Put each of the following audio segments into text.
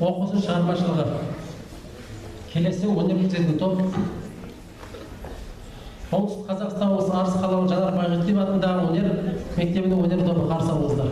Оқушы шығармашылығы. Келесі өнер көрсететін топ. Оңтүстік Қазақстан облысы Арыс қалалық Жанар Байғұтиев атындағы өнер мектебінің өнер тобы қарсы алыңыздар.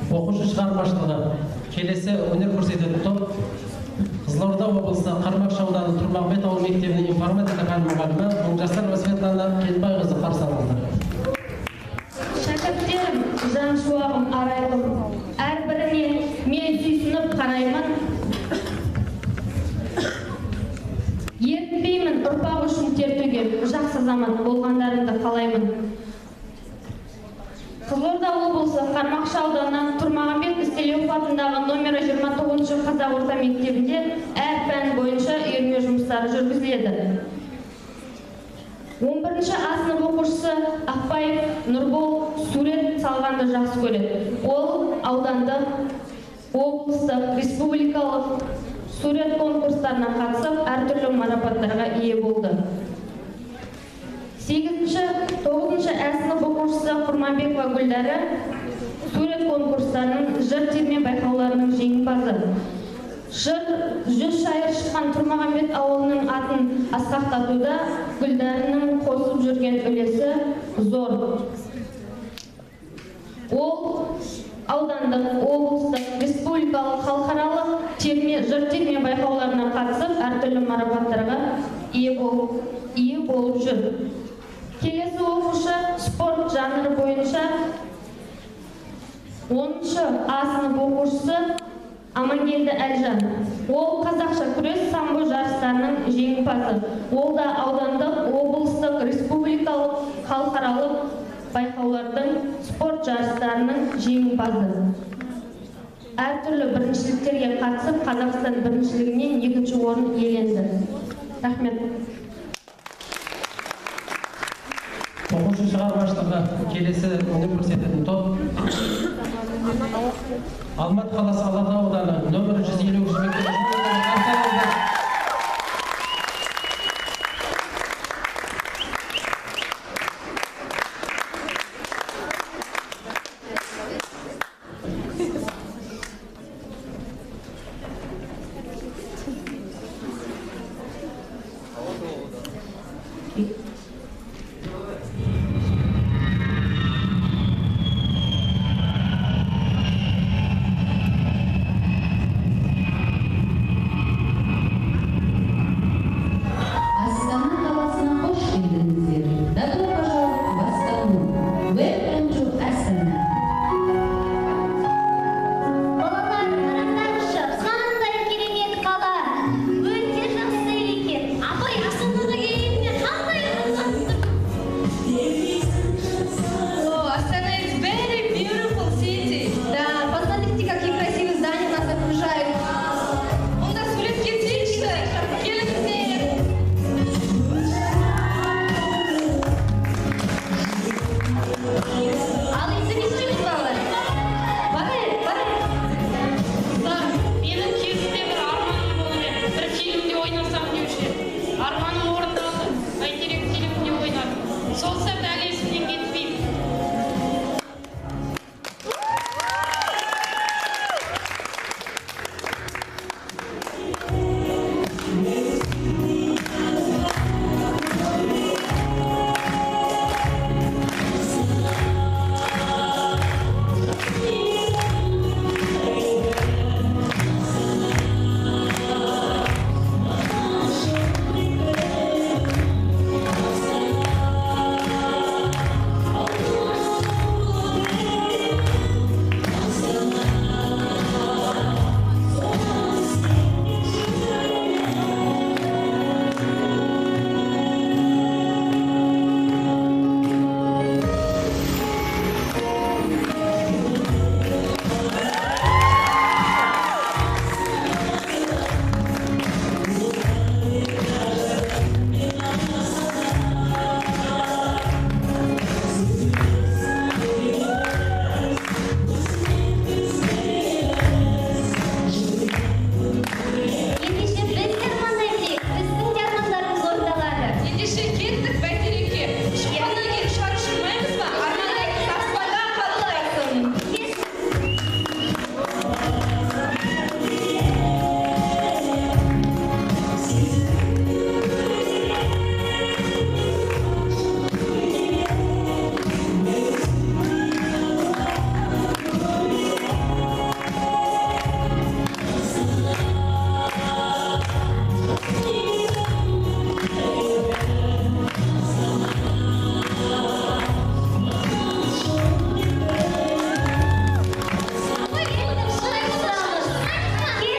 Оқушы шығармашылығы. Келесі өнер көрсететін топ. Қызылорда облысы Қармақшы ауданы Тұрмағамбет ауыл мектебінің информатика пәні мұғалімі Оңжасарова Светлана Келбайқызы қарсы алыңыздар. Шәкірттерім, жан шуағым арайлым, әрбіріне мен сүйсініп қараймын. Ертпеймін ұрпақ үшін тер төгер, жақсы заман болғандарыңды қалаймын. Қызылорда облысы Қармақшы ауданынан Тұрмағамбет Істелеуов атындағы номері 29 қазақ орта мектебінде әр пән бойынша үйірме жұмыстары жүргізіледі. 11-ші А сынып оқушысы Ақпаев Нұрбол сурет салғанды жақсы көреді. Ол аудандық, облыстық, республикалық сурет конкурстарына қатысып, әртүрлі марапаттарға ие болды. 8-9-шы А сынып оқушысы Құрманбекова Гүлдәрі сурет конкурстарының жыр терме байқауларының жеңімпазы. Жүз шайыр шыққан Тұрмағамбет ауылының атын асқақтатуда Гүлдәрінің қосып жүрген үлесі зор. Ол аудандық, облыстық, республикалық, халықаралық жыр терме байқауларына қатысып, әртүрлі марапаттарға ие болып жүр. Келесі оқушы спорт жанры бойынша 10-шы А сынып оқушысы Амангелді Әлжан. Ол қазақша күрес самбо жарыстарының жеңімпазы. Ол да аудандық, облыстық, республикалық, халықаралық байқаулардың спорт жарыстарының жеңімпазы. Әртүрлі біріншіліктерге қатысып, Қазақстан біріншілігінен 2-ші орын иеленді. Рахмет. Оқушы шығармашылығы. Келесі өнер көрсететін топ. Алматы қаласы Алатау ауданы